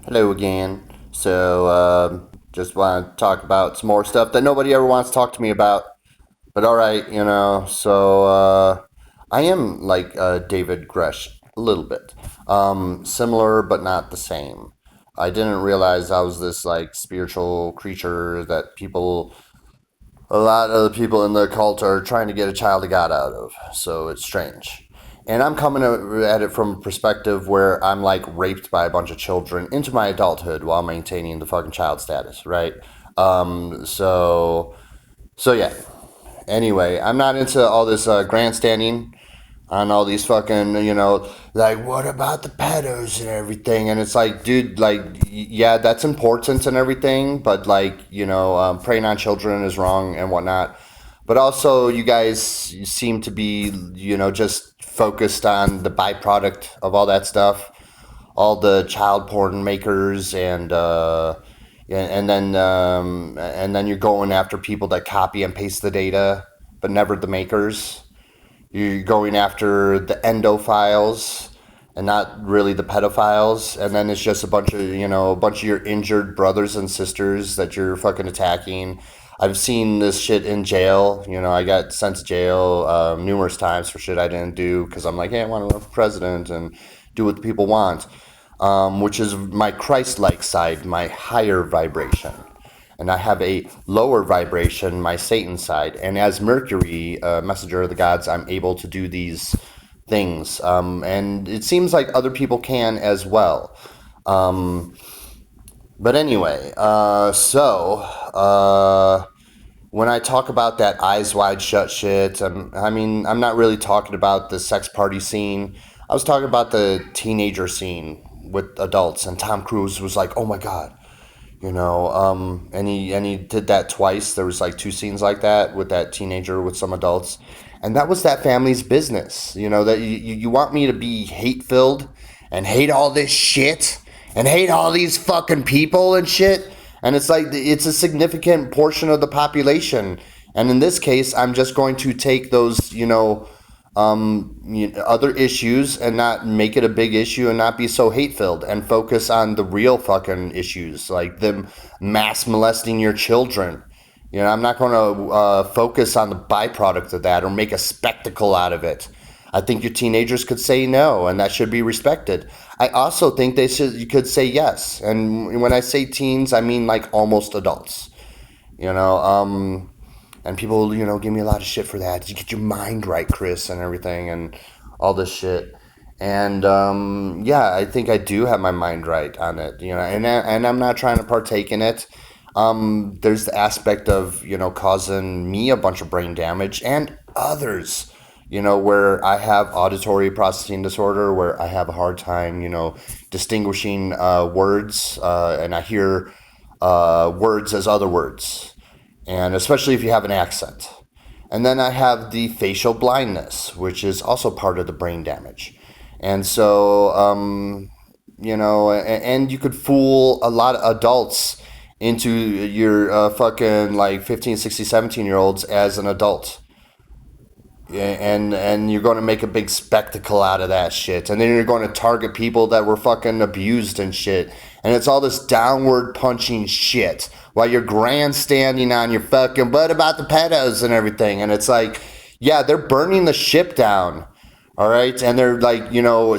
Hello again. Just want to talk about some more stuff that nobody ever wants to talk to me about. But all right, I am like David Gresh a little bit, similar but not the same. I didn't realize I was this like spiritual creature that a lot of the people in the cult are trying to get a child of God out of. So it's strange. And I'm coming at it from a perspective where I'm like raped by a bunch of children into my adulthood while maintaining the fucking child status, right? Um, so, so yeah. Anyway, I'm not into all this grandstanding on all these fucking, like, what about the pedos and everything? And it's like, dude, like, yeah, that's important and everything, but like, preying on children is wrong and whatnot. But also, you guys seem to be, just focused on the byproduct of all that stuff, all the child porn makers and then you're going after people that copy and paste the data, but never the makers. You're going after the endophiles and not really the pedophiles, and then it's just a bunch of your injured brothers and sisters that you're fucking attacking. I've seen this shit in jail. I got sent to jail numerous times for shit I didn't do because I'm like, hey, I want to run for president and do what the people want, which is my Christ-like side, my higher vibration, and I have a lower vibration, my Satan side. And as Mercury, messenger of the gods, I'm able to do these things. And it seems like other people can as well. Um, but anyway, when I talk about that eyes wide shut shit, I'm not really talking about the sex party scene. I was talking about the teenager scene with adults, and Tom Cruise was like, "Oh my god, and he did that twice. There was like two scenes like that with that teenager with some adults, and that was that family's business. That you want me to be hate filled and hate all this shit and hate all these fucking people and shit, and it's like it's a significant portion of the population. And in this case, I'm just going to take those other issues and not make it a big issue and not be so hate filled and focus on the real fucking issues like them mass molesting your children. I'm not going to focus on the byproduct of that or make a spectacle out of it. I think your teenagers could say no, and that should be respected. I also think you could say yes, and when I say teens, I mean like almost adults. You know, and people, give me a lot of shit for that. Did you get your mind right, Chris, and everything, and all this shit. And yeah, I think I do have my mind right on it, and I'm not trying to partake in it. There's the aspect of, causing me a bunch of brain damage and others, where I have auditory processing disorder, where I have a hard time, distinguishing words, and I hear words as other words, and especially if you have an accent. And then I have the facial blindness, which is also part of the brain damage. And so, and you could fool a lot of adults into your fucking like 15, 16, 17 year olds as an adult. And you're going to make a big spectacle out of that shit, and then you're going to target people that were fucking abused and shit, and it's all this downward punching shit while you're grandstanding on your fucking butt about the pedos and everything. And it's like, yeah, they're burning the ship down, all right, and they're like,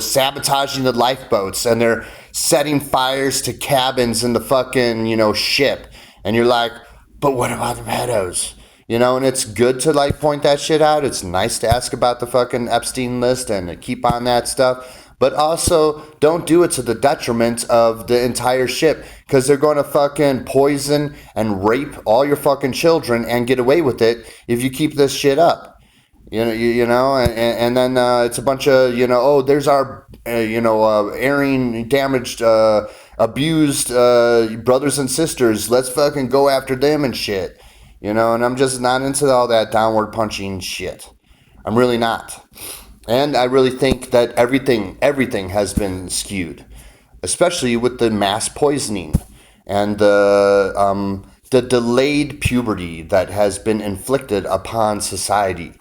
sabotaging the lifeboats, and they're setting fires to cabins in the fucking ship, and you're like, but what about the pedos? And it's good to like point that shit out. It's nice to ask about the fucking Epstein list and to keep on that stuff. But also, don't do it to the detriment of the entire ship, because they're going to fucking poison and rape all your fucking children and get away with it if you keep this shit up. And then it's a bunch of, oh, there's our, erring, damaged, abused brothers and sisters. Let's fucking go after them and shit. And I'm just not into all that downward punching shit. I'm really not. And I really think that everything has been skewed, especially with the mass poisoning and the delayed puberty that has been inflicted upon society.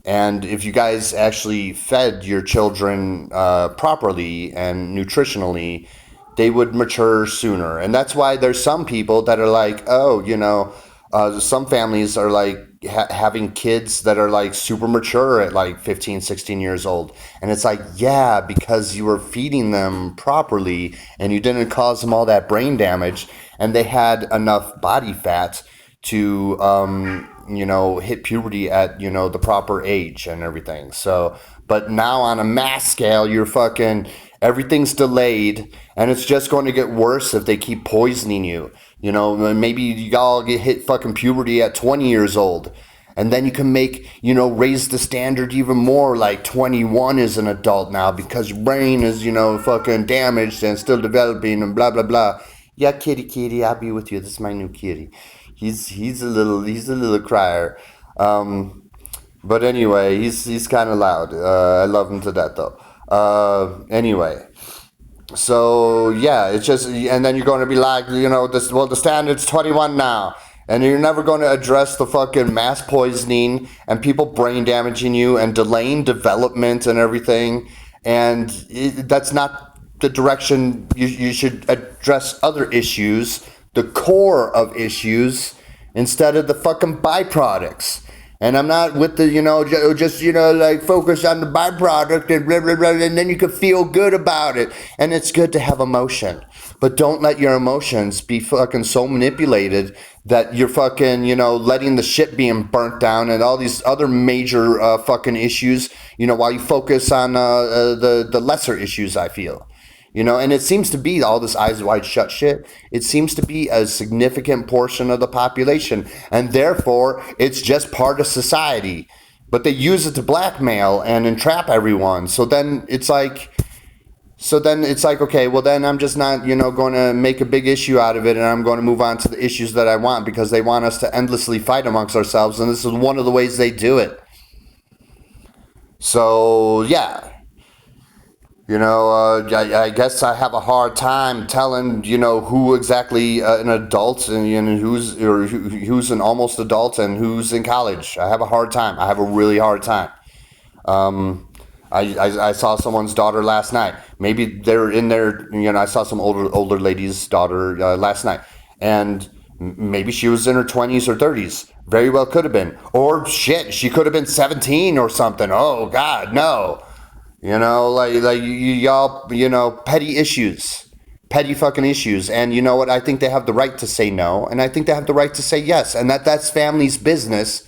And if you guys actually fed your children properly and nutritionally, they would mature sooner. And that's why there's some people that are like, oh, some families are like having kids that are like super mature at like 15, 16 years old. And it's like, yeah, because you were feeding them properly and you didn't cause them all that brain damage, and they had enough body fat to hit puberty at the proper age and everything. So but now on a mass scale, you're fucking everything's delayed, and it's just going to get worse if they keep poisoning you. Maybe y'all get hit fucking puberty at 20 years old, and then you can raise the standard even more, like 21 is an adult now because your brain is fucking damaged and still developing and blah blah blah. Yeah, kitty, I'll be with you. This is my new kitty. He's a little crier. But anyway, he's kind of loud. I love him to death though. Anyway, so yeah, it's just, and then you're going to be like, this. Well, the standard's 21 now, and you're never going to address the fucking mass poisoning and people brain damaging you and delaying development and everything. And that's not the direction you should address other issues, the core of issues, instead of the fucking byproducts. And I'm not with the, just, like focus on the byproduct and blah, blah, blah, and then you can feel good about it. And it's good to have emotion. But don't let your emotions be fucking so manipulated that you're fucking, letting the shit being burnt down and all these other major fucking issues, while you focus on the lesser issues, I feel. And it seems to be all this eyes wide shut shit. It seems to be a significant portion of the population, and therefore it's just part of society. But they use it to blackmail and entrap everyone. So then it's like, okay, well then I'm just not, going to make a big issue out of it, and I'm going to move on to the issues that I want, because they want us to endlessly fight amongst ourselves, and this is one of the ways they do it. So yeah. I guess I have a hard time telling, who exactly an adult and who's an almost adult and who's in college. I have a hard time. I have a really hard time. I saw someone's daughter last night. Maybe they're in there. I saw some older lady's daughter last night, and maybe she was in her 20s or 30s. Very well could have been. Or shit, she could have been 17 or something. Oh God, no. Y'all, petty issues, petty fucking issues. And you know what? I think they have the right to say no, and I think they have the right to say yes, and that's family's business,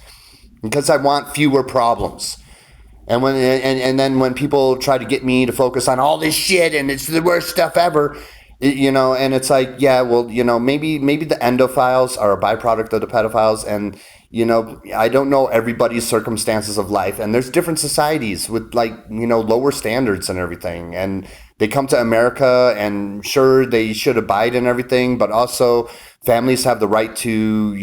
because I want fewer problems. And then when people try to get me to focus on all this shit and it's the worst stuff ever, and it's like, yeah, well, maybe the endophiles are a byproduct of the pedophiles, and I don't know everybody's circumstances of life, and there's different societies with lower standards and everything, and they come to America, and sure, they should abide and everything, but also families have the right to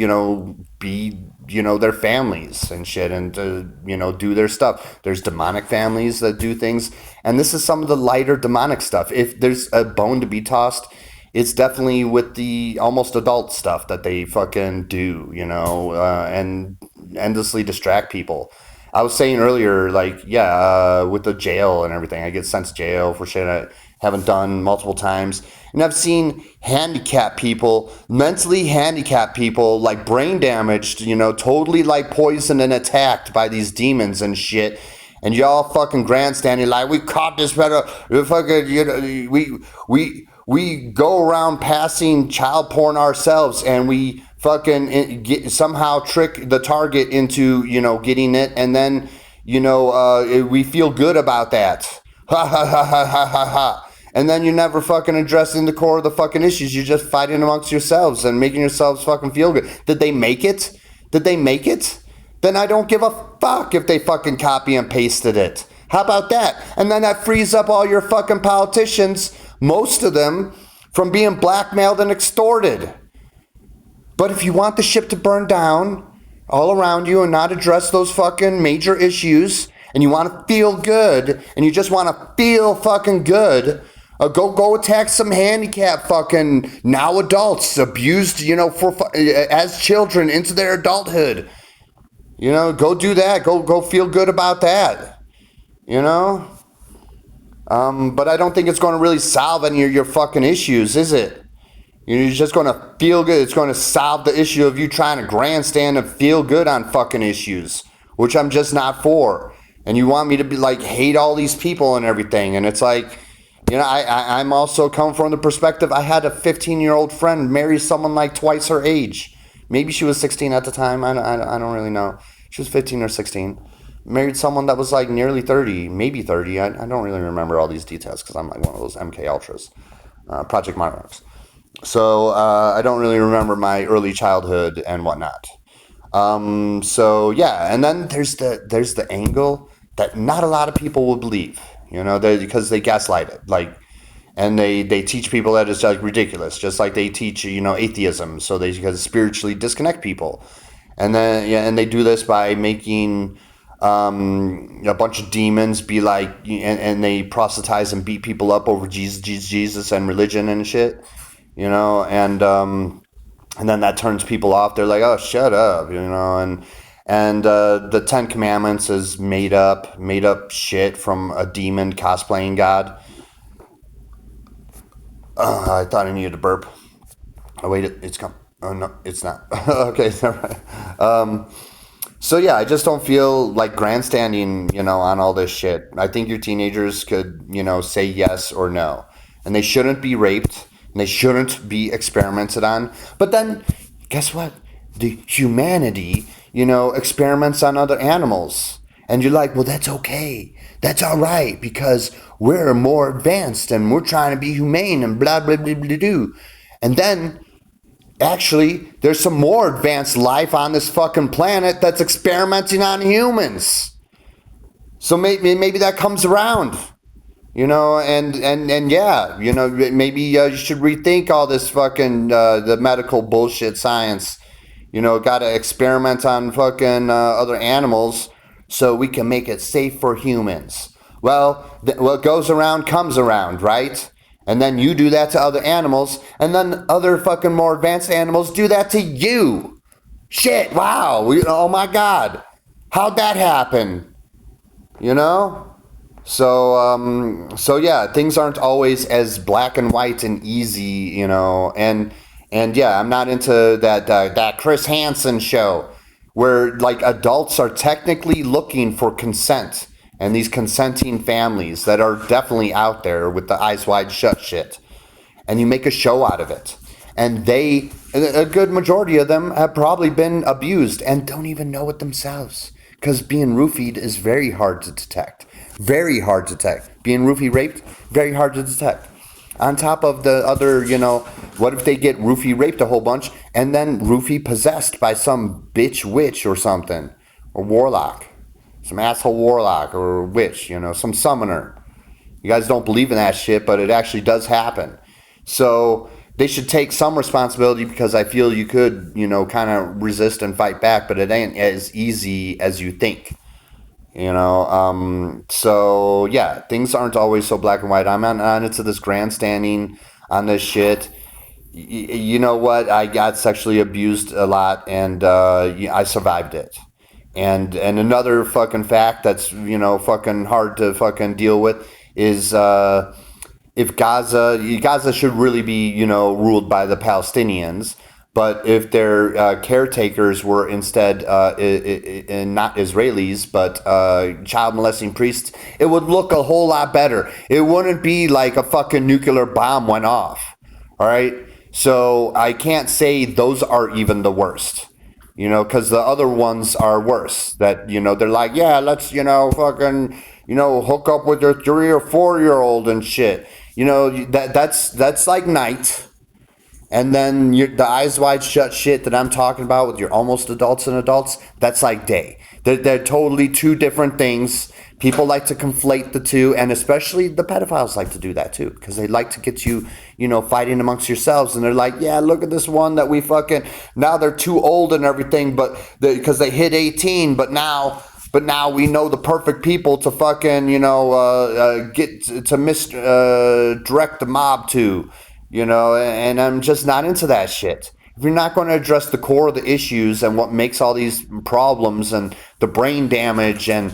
be their families and shit, and do their stuff. There's demonic families that do things, and this is some of the lighter demonic stuff. If there's a bone to be tossed, it's definitely with the almost adult stuff that they fucking do, and endlessly distract people. I was saying earlier, with the jail and everything, I get sent to jail for shit I haven't done multiple times. And I've seen mentally handicapped people, like brain damaged, totally like poisoned and attacked by these demons and shit. And y'all fucking grandstanding like, we caught this better. Fucking, we go around passing child porn ourselves, and we fucking somehow trick the target into, getting it. And then, we feel good about that. Ha ha ha ha ha ha ha. And then you're never fucking addressing the core of the fucking issues. You're just fighting amongst yourselves and making yourselves fucking feel good. Did they make it? Then I don't give a fuck if they fucking copy and pasted it. How about that? And then that frees up all your fucking politicians, most of them, from being blackmailed and extorted. But if you want the ship to burn down all around you and not address those fucking major issues, and you want to feel good, and you just want to feel fucking good, go attack some handicapped fucking now adults abused, as children into their adulthood. Go do that. Go feel good about that. But I don't think it's going to really solve any of your fucking issues, is it? You're just going to feel good. It's going to solve the issue of you trying to grandstand and feel good on fucking issues, which I'm just not for. And you want me to be like, hate all these people and everything. And it's like, I'm also come from the perspective. I had a 15-year-old friend marry someone like twice her age. Maybe she was 16 at the time. I don't really know. She was 15 or 16. Married someone that was like nearly 30, maybe 30. I don't really remember all these details because I'm like one of those MK Ultras, Project Monarchs. So I don't really remember my early childhood and whatnot. So yeah, and then there's the angle that not a lot of people will believe, because they gaslight it, like, and they teach people that it's like ridiculous, just like they teach atheism, so they can spiritually disconnect people, and then and they do this by making a bunch of demons be like, and they proselytize and beat people up over Jesus and religion and shit, and then that turns people off. They're like, oh, shut up, and the Ten Commandments is made up shit from a demon cosplaying God. I thought I needed to burp. Oh wait, it's come. Oh no, it's not. Okay, never mind. So yeah, I just don't feel like grandstanding, on all this shit. I think your teenagers could, say yes or no, and they shouldn't be raped, and they shouldn't be experimented on. But then, guess what? The humanity, experiments on other animals, and you're like, well, that's okay, that's all right, because we're more advanced and we're trying to be humane and blah blah blah blah blah. And then actually, there's some more advanced life on this fucking planet that's experimenting on humans. So maybe that comes around, and yeah, maybe you should rethink all this fucking the medical bullshit science. Got to experiment on fucking other animals so we can make it safe for humans. Well, what goes around comes around, right? And then you do that to other animals, and then other fucking more advanced animals do that to you. Shit, wow. Oh my God. How'd that happen? So yeah, things aren't always as black and white and easy, and yeah, I'm not into that Chris Hansen show where like adults are technically looking for consent, and these consenting families that are definitely out there with the eyes wide shut shit, and you make a show out of it, and a good majority of them have probably been abused and don't even know it themselves, because being roofied is very hard to detect. Very hard to detect. Being roofie raped, very hard to detect. On top of the other, what if they get roofie raped a whole bunch and then roofie possessed by some bitch witch or something, or warlock, some asshole warlock or witch, some summoner. You guys don't believe in that shit, but it actually does happen. So they should take some responsibility, because I feel you could, kind of resist and fight back, but it ain't as easy as you think. So yeah, things aren't always so black and white. I'm on into this grandstanding on this shit. You know what? I got sexually abused a lot, and I survived it. And another fucking fact that's fucking hard to fucking deal with is if Gaza should really be ruled by the Palestinians. But if their caretakers were instead not Israelis, but child molesting priests, it would look a whole lot better. It wouldn't be like a fucking nuclear bomb went off. All right? So I can't say those are even the worst, because the other ones are worse. That, they're like, yeah, let's, fucking, hook up with your 3 or 4-year-old and shit. That's like night. And then the eyes wide shut shit that I'm talking about with your almost adults and adults, that's like day. They're totally two different things. People like to conflate the two, and especially the pedophiles like to do that too, because they like to get you, fighting amongst yourselves. And they're like, yeah, look at this one that we fucking, now they're too old and everything, but because they hit 18, but now we know the perfect people to fucking, get to direct the mob to. And I'm just not into that shit. If you're not going to address the core of the issues and what makes all these problems and the brain damage and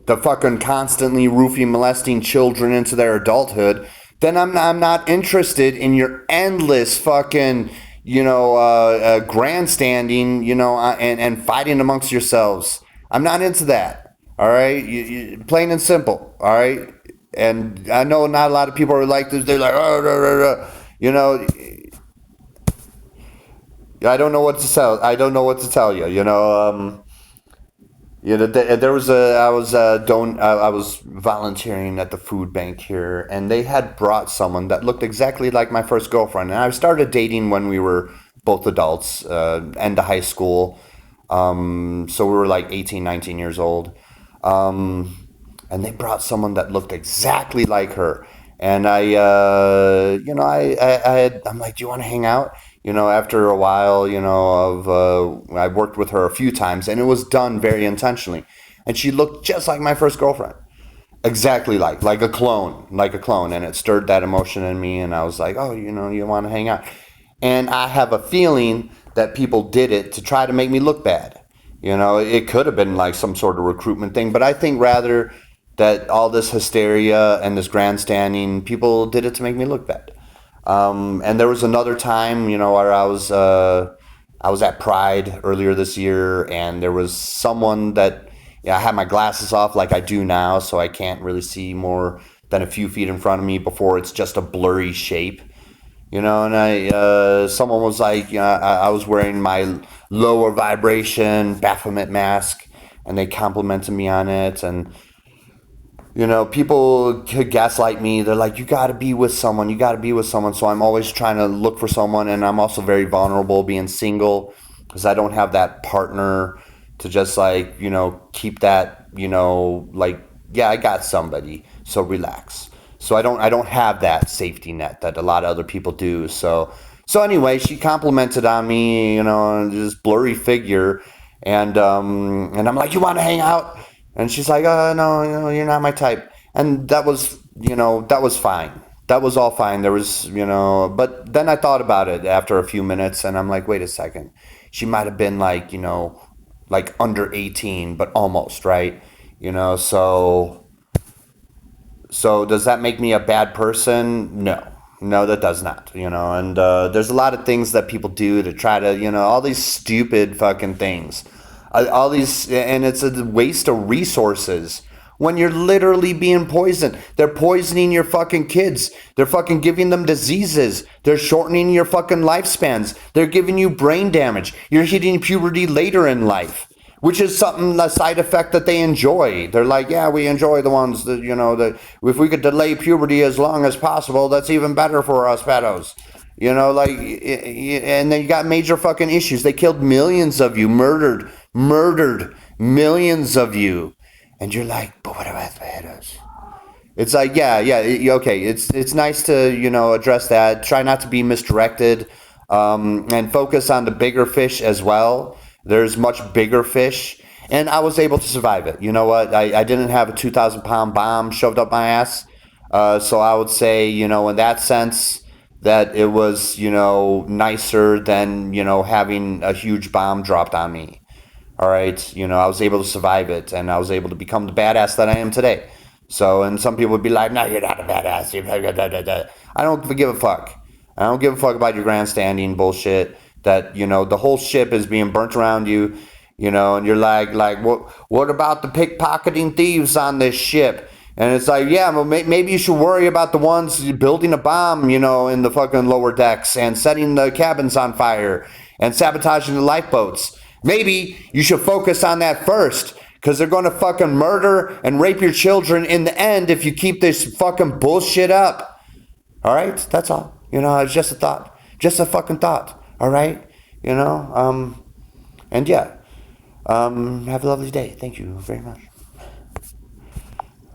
the fucking constantly roofing, molesting children into their adulthood, then I'm not interested in your endless fucking, grandstanding, and fighting amongst yourselves. I'm not into that. All right, plain and simple. All right, and I know not a lot of people are like this. They're like, oh, rah, rah, rah. you know, I don't know what to tell. I don't know what to tell you. There was I was volunteering at the food bank here, and they had brought someone that looked exactly like my first girlfriend. And I started dating when we were both adults, end of high school. So we were like 18, 19 years old. And they brought someone that looked exactly like her. And I'm like, do you want to hang out? After a while, I worked with her a few times, and it was done very intentionally. And she looked just like my first girlfriend, exactly like a clone. And it stirred that emotion in me, and I was like, oh, you want to hang out? And I have a feeling that people did it to try to make me look bad. It could have been like some sort of recruitment thing, but I think rather that all this hysteria and this grandstanding, people did it to make me look bad. And there was another time, where I was at Pride earlier this year, and there was someone that, I had my glasses off like I do now, so I can't really see more than a few feet in front of me before it's just a blurry shape. And someone was like, I was wearing my lower vibration Baphomet mask, and they complimented me on it. And people could gaslight me. They're like, you got to be with someone. You got to be with someone. So I'm always trying to look for someone. And I'm also very vulnerable being single, because I don't have that partner to just like, keep that, like, yeah, I got somebody. So relax. So I don't have that safety net that a lot of other people do. So anyway, she complimented on me, this blurry figure. And I'm like, you want to hang out? And she's like, no, you're not my type. And that was fine. That was all fine. There was, but then I thought about it after a few minutes, and I'm like, wait a second. She might have been like, like under 18, but almost, right? So does that make me a bad person? No, that does not. And there's a lot of things that people do to try to, all these stupid fucking things. All these, and it's a waste of resources when you're literally being poisoned. They're poisoning your fucking kids. They're fucking giving them diseases. They're shortening your fucking lifespans. They're giving you brain damage. You're hitting puberty later in life, which is a side effect that they enjoy. They're like, yeah, we enjoy the ones that, that if we could delay puberty as long as possible, that's even better for us pedos. And then you got major fucking issues. They killed millions of you, murdered millions of you. And you're like, but what about the pedos? It's like, yeah, okay. It's nice to, address that. Try not to be misdirected, and focus on the bigger fish as well. There's much bigger fish. And I was able to survive it. You know what? I didn't have a 2,000-pound bomb shoved up my ass. So I would say, in that sense, that it was, nicer than, having a huge bomb dropped on me. All right. I was able to survive it, and I was able to become the badass that I am today. So, and some people would be like, no, you're not a badass. I don't give a fuck. I don't give a fuck about your grandstanding bullshit that, the whole ship is being burnt around you, and you're like, what about the pickpocketing thieves on this ship? And it's like, yeah, well, maybe you should worry about the ones building a bomb, in the fucking lower decks and setting the cabins on fire and sabotaging the lifeboats. Maybe you should focus on that first, because they're going to fucking murder and rape your children in the end if you keep this fucking bullshit up. All right? That's all. It's just a thought. Just a fucking thought. All right? And yeah. Have a lovely day. Thank you very much.